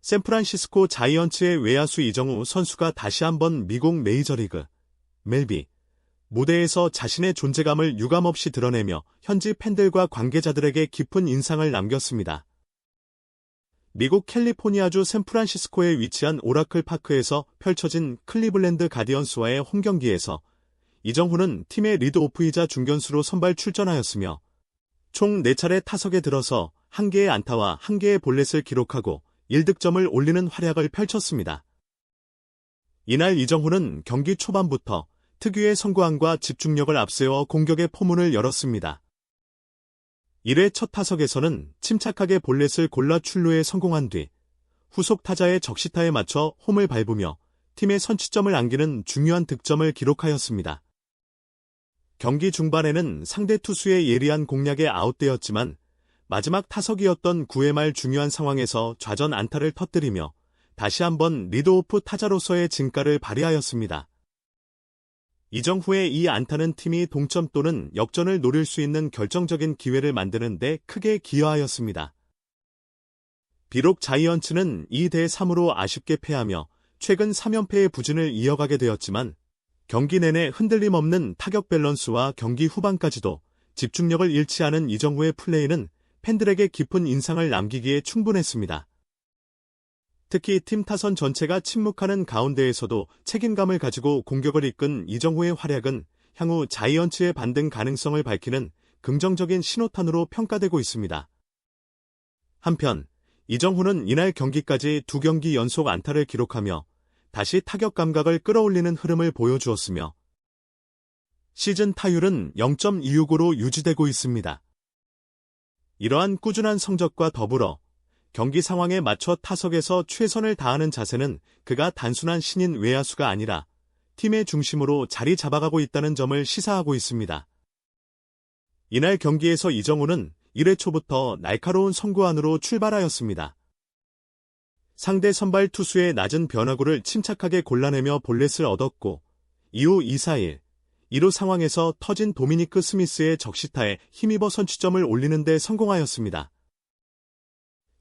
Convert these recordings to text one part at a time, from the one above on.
샌프란시스코 자이언츠의 외야수 이정후 선수가 다시 한번 미국 메이저리그 MLB 무대에서 자신의 존재감을 유감없이 드러내며 현지 팬들과 관계자들에게 깊은 인상을 남겼습니다. 미국 캘리포니아주 샌프란시스코에 위치한 오라클 파크에서 펼쳐진 클리블랜드 가디언스와의 홈경기에서 이정후는 팀의 리드오프이자 중견수로 선발 출전하였으며 총 4차례 타석에 들어서 1개의 안타와 1개의 볼넷을 기록하고 1득점을 올리는 활약을 펼쳤습니다. 이날 이정후는 경기 초반부터 특유의 선구안과 집중력을 앞세워 공격의 포문을 열었습니다. 1회 첫 타석에서는 침착하게 볼넷을 골라 출루에 성공한 뒤 후속 타자의 적시타에 맞춰 홈을 밟으며 팀의 선취점을 안기는 중요한 득점을 기록하였습니다. 경기 중반에는 상대 투수의 예리한 공략에 아웃되었지만 마지막 타석이었던 9회 말 중요한 상황에서 좌전 안타를 터뜨리며 다시 한번 리드오프 타자로서의 진가를 발휘하였습니다. 이정후의 이 안타는 팀이 동점 또는 역전을 노릴 수 있는 결정적인 기회를 만드는 데 크게 기여하였습니다. 비록 자이언츠는 2대3으로 아쉽게 패하며 최근 3연패의 부진을 이어가게 되었지만 경기 내내 흔들림 없는 타격 밸런스와 경기 후반까지도 집중력을 잃지 않은 이정후의 플레이는 팬들에게 깊은 인상을 남기기에 충분했습니다. 특히 팀 타선 전체가 침묵하는 가운데에서도 책임감을 가지고 공격을 이끈 이정후의 활약은 향후 자이언츠의 반등 가능성을 밝히는 긍정적인 신호탄으로 평가되고 있습니다. 한편 이정후는 이날 경기까지 2경기 연속 안타를 기록하며 다시 타격 감각을 끌어올리는 흐름을 보여주었으며 시즌 타율은 0.26으로 유지되고 있습니다. 이러한 꾸준한 성적과 더불어 경기 상황에 맞춰 타석에서 최선을 다하는 자세는 그가 단순한 신인 외야수가 아니라 팀의 중심으로 자리 잡아가고 있다는 점을 시사하고 있습니다. 이날 경기에서 이정후는 1회 초부터 날카로운 선구안으로 출발하였습니다. 상대 선발 투수의 낮은 변화구를 침착하게 골라내며 볼넷을 얻었고 이후 2-4-1, 2루 상황에서 터진 도미니크 스미스의 적시타에 힘입어 선취점을 올리는 데 성공하였습니다.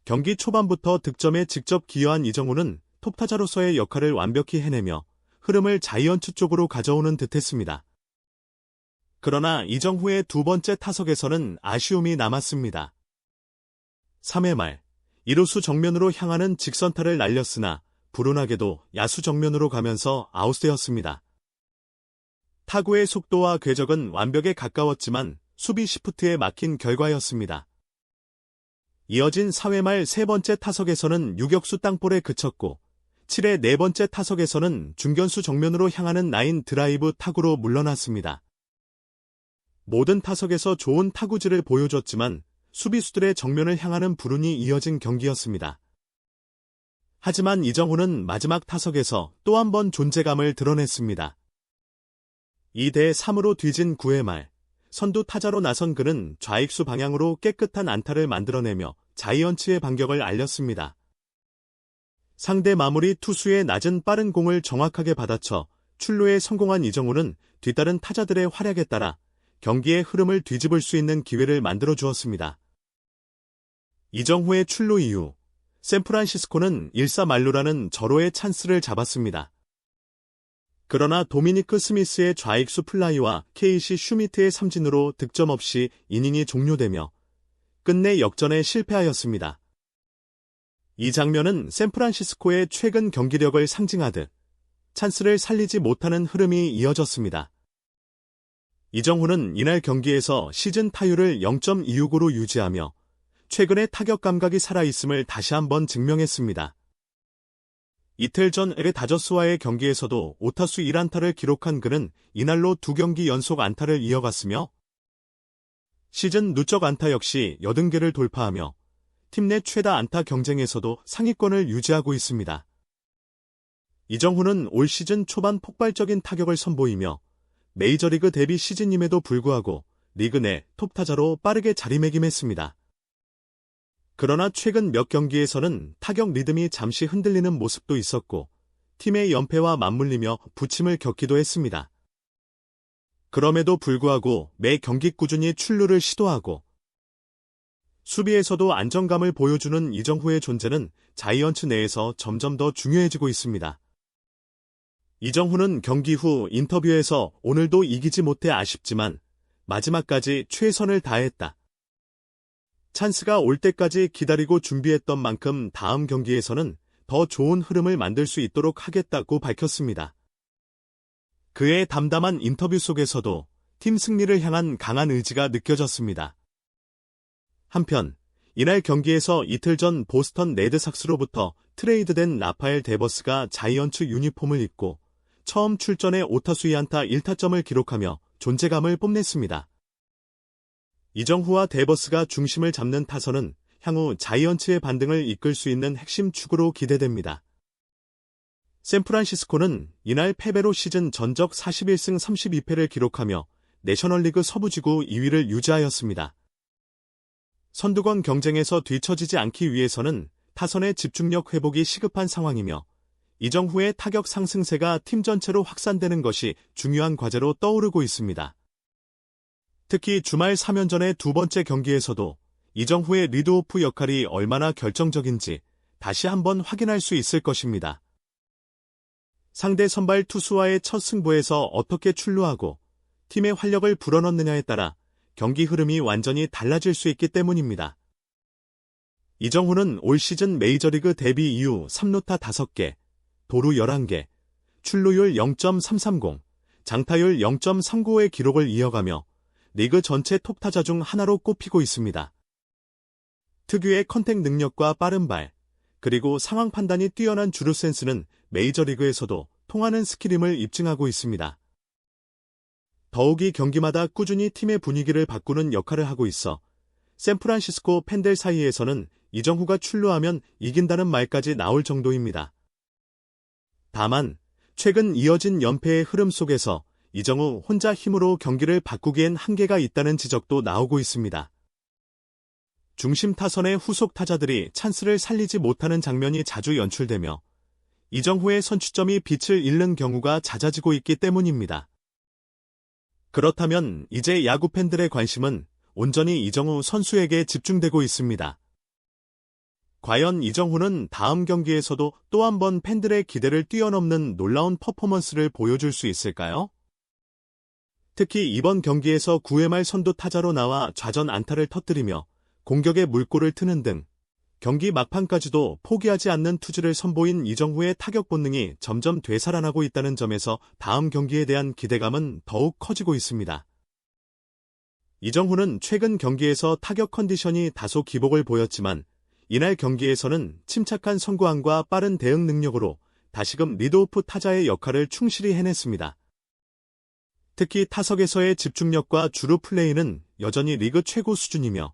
경기 초반부터 득점에 직접 기여한 이정후는 톱타자로서의 역할을 완벽히 해내며 흐름을 자이언츠 쪽으로 가져오는 듯했습니다. 그러나 이정후의 두 번째 타석에서는 아쉬움이 남았습니다. 3회 말 2루수 정면으로 향하는 직선타를 날렸으나 불운하게도 야수 정면으로 가면서 아웃되었습니다. 타구의 속도와 궤적은 완벽에 가까웠지만 수비 시프트에 막힌 결과였습니다. 이어진 4회 말 세 번째 타석에서는 유격수 땅볼에 그쳤고 7회 네 번째 타석에서는 중견수 정면으로 향하는 라인 드라이브 타구로 물러났습니다. 모든 타석에서 좋은 타구질을 보여줬지만 수비수들의 정면을 향하는 불운이 이어진 경기였습니다. 하지만 이정후는 마지막 타석에서 또 한 번 존재감을 드러냈습니다. 2대3으로 뒤진 9회 말 선두 타자로 나선 그는 좌익수 방향으로 깨끗한 안타를 만들어내며 자이언츠의 반격을 알렸습니다. 상대 마무리 투수의 낮은 빠른 공을 정확하게 받아쳐 출루에 성공한 이정후는 뒤따른 타자들의 활약에 따라 경기의 흐름을 뒤집을 수 있는 기회를 만들어 주었습니다. 이정후의 출루 이후 샌프란시스코는 1사 만루라는 절호의 찬스를 잡았습니다. 그러나 도미니크 스미스의 좌익수 플라이와 케이시 슈미트의 삼진으로 득점 없이 이닝이 종료되며 끝내 역전에 실패하였습니다. 이 장면은 샌프란시스코의 최근 경기력을 상징하듯 찬스를 살리지 못하는 흐름이 이어졌습니다. 이정후는 이날 경기에서 시즌 타율을 0.26으로 유지하며 최근의 타격 감각이 살아있음을 다시 한번 증명했습니다. 이틀 전 LA 다저스와의 경기에서도 5타수 1안타를 기록한 그는 이날로 2경기 연속 안타를 이어갔으며 시즌 누적 안타 역시 80개를 돌파하며 팀 내 최다 안타 경쟁에서도 상위권을 유지하고 있습니다. 이정후는 올 시즌 초반 폭발적인 타격을 선보이며 메이저리그 데뷔 시즌임에도 불구하고 리그 내 톱타자로 빠르게 자리매김했습니다. 그러나 최근 몇 경기에서는 타격 리듬이 잠시 흔들리는 모습도 있었고 팀의 연패와 맞물리며 부침을 겪기도 했습니다. 그럼에도 불구하고 매 경기 꾸준히 출루를 시도하고 수비에서도 안정감을 보여주는 이정후의 존재는 자이언츠 내에서 점점 더 중요해지고 있습니다. 이정후는 경기 후 인터뷰에서 오늘도 이기지 못해 아쉽지만 마지막까지 최선을 다했다. 찬스가 올 때까지 기다리고 준비했던 만큼 다음 경기에서는 더 좋은 흐름을 만들 수 있도록 하겠다고 밝혔습니다. 그의 담담한 인터뷰 속에서도 팀 승리를 향한 강한 의지가 느껴졌습니다. 한편 이날 경기에서 이틀 전 보스턴 레드삭스로부터 트레이드된 라파엘 데버스가 자이언츠 유니폼을 입고 처음 출전해 5타수 2안타 1타점을 기록하며 존재감을 뽐냈습니다. 이정후와 데버스가 중심을 잡는 타선은 향후 자이언츠의 반등을 이끌 수 있는 핵심 축으로 기대됩니다. 샌프란시스코는 이날 패배로 시즌 전적 41승 32패를 기록하며 내셔널리그 서부지구 2위를 유지하였습니다. 선두권 경쟁에서 뒤처지지 않기 위해서는 타선의 집중력 회복이 시급한 상황이며 이정후의 타격 상승세가 팀 전체로 확산되는 것이 중요한 과제로 떠오르고 있습니다. 특히 주말 3연전의 두 번째 경기에서도 이정후의 리드오프 역할이 얼마나 결정적인지 다시 한번 확인할 수 있을 것입니다. 상대 선발 투수와의 첫 승부에서 어떻게 출루하고 팀의 활력을 불어넣느냐에 따라 경기 흐름이 완전히 달라질 수 있기 때문입니다. 이정후는 올 시즌 메이저리그 데뷔 이후 3루타 5개, 도루 11개, 출루율 0.330, 장타율 0.395의 기록을 이어가며 리그 전체 톱타자 중 하나로 꼽히고 있습니다. 특유의 컨택 능력과 빠른 발, 그리고 상황 판단이 뛰어난 주루 센스는 메이저리그에서도 통하는 스킬임을 입증하고 있습니다. 더욱이 경기마다 꾸준히 팀의 분위기를 바꾸는 역할을 하고 있어 샌프란시스코 팬들 사이에서는 이정후가 출루하면 이긴다는 말까지 나올 정도입니다. 다만 최근 이어진 연패의 흐름 속에서 이정후 혼자 힘으로 경기를 바꾸기엔 한계가 있다는 지적도 나오고 있습니다. 중심 타선의 후속 타자들이 찬스를 살리지 못하는 장면이 자주 연출되며 이정후의 선취점이 빛을 잃는 경우가 잦아지고 있기 때문입니다. 그렇다면 이제 야구 팬들의 관심은 온전히 이정후 선수에게 집중되고 있습니다. 과연 이정후는 다음 경기에서도 또 한 번 팬들의 기대를 뛰어넘는 놀라운 퍼포먼스를 보여줄 수 있을까요? 특히 이번 경기에서 9회 말 선두 타자로 나와 좌전 안타를 터뜨리며 공격에 물꼬를 트는 등 경기 막판까지도 포기하지 않는 투지를 선보인 이정후의 타격 본능이 점점 되살아나고 있다는 점에서 다음 경기에 대한 기대감은 더욱 커지고 있습니다. 이정후는 최근 경기에서 타격 컨디션이 다소 기복을 보였지만 이날 경기에서는 침착한 선구안과 빠른 대응 능력으로 다시금 리드오프 타자의 역할을 충실히 해냈습니다. 특히 타석에서의 집중력과 주루 플레이는 여전히 리그 최고 수준이며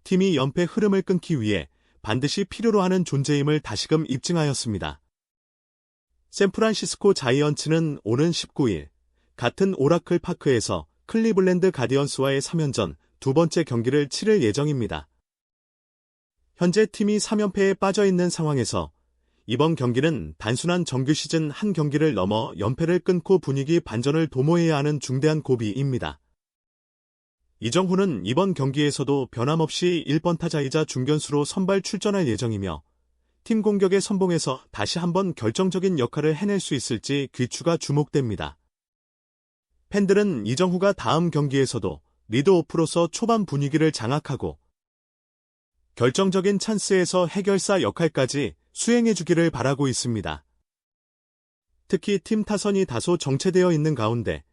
팀이 연패 흐름을 끊기 위해 반드시 필요로 하는 존재임을 다시금 입증하였습니다. 샌프란시스코 자이언츠는 오는 19일 같은 오라클 파크에서 클리블랜드 가디언스와의 3연전 두 번째 경기를 치를 예정입니다. 현재 팀이 3연패에 빠져있는 상황에서 이번 경기는 단순한 정규 시즌 한 경기를 넘어 연패를 끊고 분위기 반전을 도모해야 하는 중대한 고비입니다. 이정후는 이번 경기에서도 변함없이 1번 타자이자 중견수로 선발 출전할 예정이며 팀 공격의 선봉에서 다시 한번 결정적인 역할을 해낼 수 있을지 귀추가 주목됩니다. 팬들은 이정후가 다음 경기에서도 리드오프로서 초반 분위기를 장악하고 결정적인 찬스에서 해결사 역할까지 수행해주기를 바라고 있습니다. 특히 팀 타선이 다소 정체되어 있는 가운데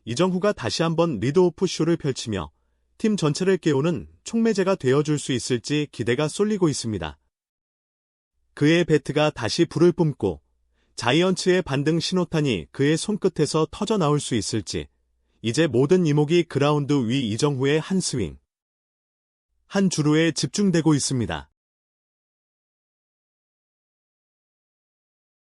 이정후가 다시 한번 리드오프 쇼를 펼치며 팀 전체를 깨우는 촉매제가 되어줄 수 있을지 기대가 쏠리고 있습니다. 그의 배트가 다시 불을 뿜고 자이언츠의 반등 신호탄이 그의 손끝에서 터져나올 수 있을지 이제 모든 이목이 그라운드 위 이정후의 한 스윙, 한 주루에 집중되고 있습니다.